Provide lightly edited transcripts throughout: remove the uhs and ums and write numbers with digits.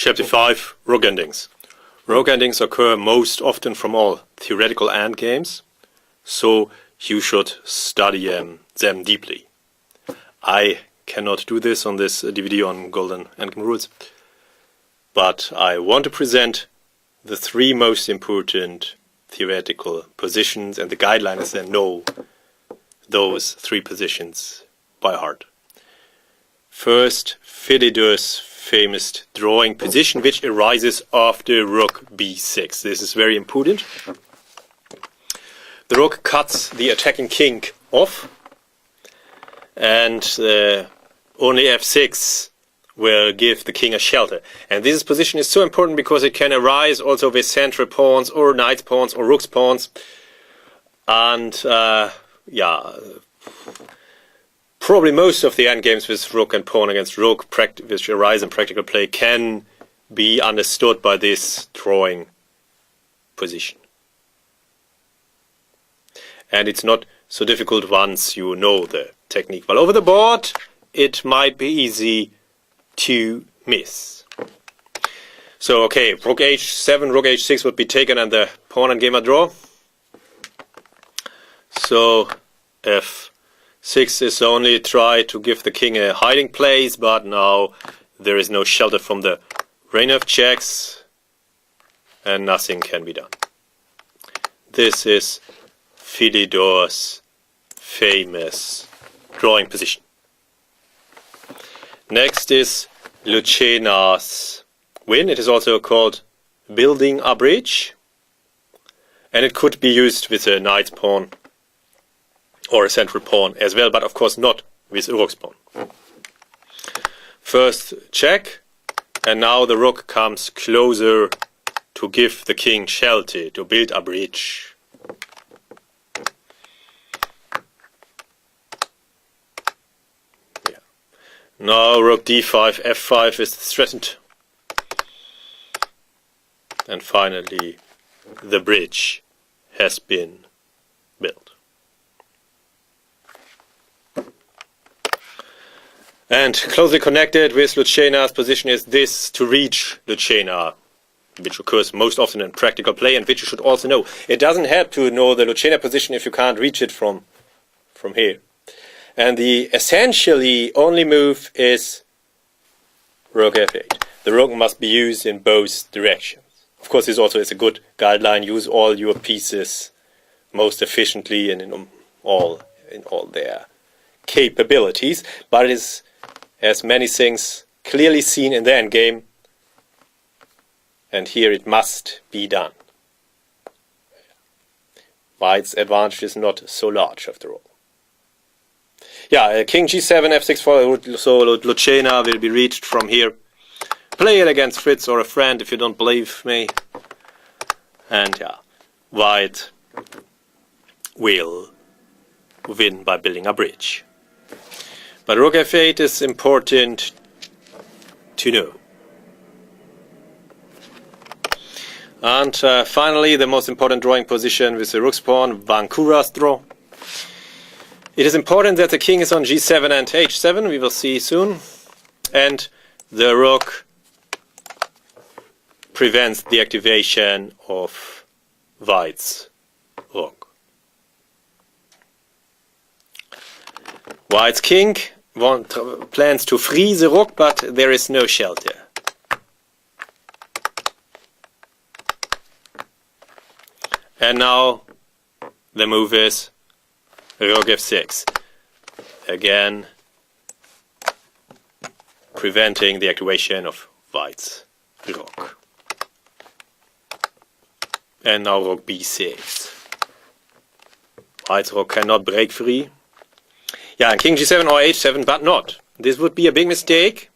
Chapter 5, Rook Endings. Rook endings occur most often from all theoretical endgames, so you should study them deeply. I cannot do this on this DVD on golden endgame rules, but I want to present the three most important theoretical positions and the guidelines that know those three positions by heart. First, Philidor's famous drawing position, which arises after rook b6. This is very important. The rook cuts the attacking king off, and only f6 will give the king a shelter. And this position is so important because it can arise also with central pawns or knight's pawns or rook's pawns. And probably most of the endgames with rook and pawn against rook, which arise in practical play, can be understood by this drawing position. And it's not so difficult once you know the technique. While over the board, it might be easy to miss. So, okay, rook h7, rook h6 would be taken and the pawn and gamer draw. So, f6 is only try to give the king a hiding place, but now there is no shelter from the rain of checks and nothing can be done. This is Philidor's famous drawing position. Next is Lucena's win. It is also called building a bridge, and it could be used with a knight's pawn or a central pawn as well, but of course not with a rook's pawn. First check, and now the rook comes closer to give the king shelter, to build a bridge. Now rook d5, f5 is threatened. And finally the bridge has been built. And closely connected with Lucena's position is this to reach Lucena, which occurs most often in practical play and which you should also know. It doesn't help to know the Lucena position if you can't reach it from here. And the essentially only move is rook f8. The rook must be used in both directions. Of course, this also is a good guideline. Use all your pieces most efficiently and in all their capabilities. But it is, as many things, clearly seen in the endgame. And here it must be done. White's advantage is not so large after all. Yeah, king g7, f6, so Lucena will be reached from here. Play it against Fritz or a friend if you don't believe me. And yeah, white will win by building a bridge. But rook f8 is important to know. And finally, the most important drawing position with the rook's pawn, Vancura's draw. It is important that the king is on g7 and h7, we will see soon, and the rook prevents the activation of white's rook. White's king plans to free the rook, but there is no shelter. And now the move is rook f6, again preventing the activation of white's rook. And now rook b6. White's rook cannot break free. Yeah, and king g7 or h7, but not. This would be a big mistake.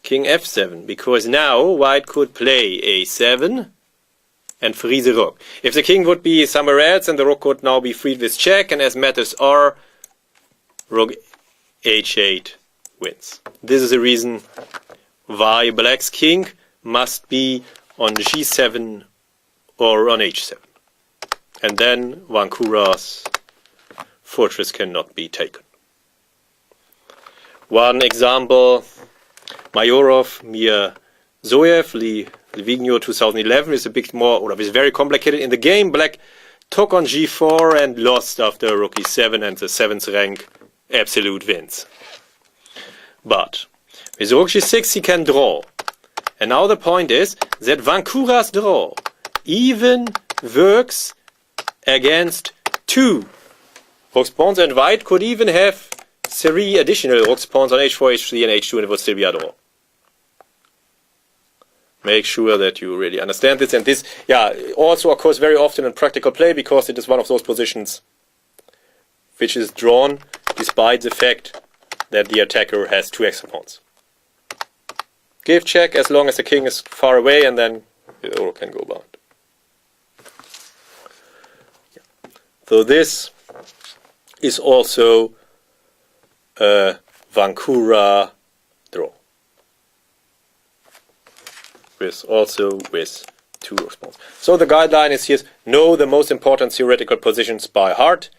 King f7, because now white could play a7 and free the rook. If the king would be somewhere else, and the rook could now be freed with check, and as matters are, rook h8 wins. This is the reason why black's king must be on g7 or on h7. And then Vancura's fortress cannot be taken. One example, Mayorov, Mir Zoev, Livigno 2011 is a bit more, or is very complicated. In the game, black took on g4 and lost after rook e7, and the 7th rank absolute wins. But with rook g6 he can draw. And now the point is that Vancura's draw even works against 2 rook pawns, and white could even have 3 additional rook pawns on h4, h3 and h2, and it would still be a draw. Make sure that you really understand this, and this also occurs very often in practical play, because it is one of those positions which is drawn despite the fact that the attacker has 2 extra pawns. Give check as long as the king is far away, and then the rook can go bound. So this is also a Vancura draw. With 2 rook pawns. So the guideline is here: know the most important theoretical positions by heart.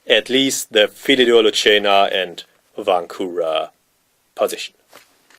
At least the Philidor, Lucena and Vancura position.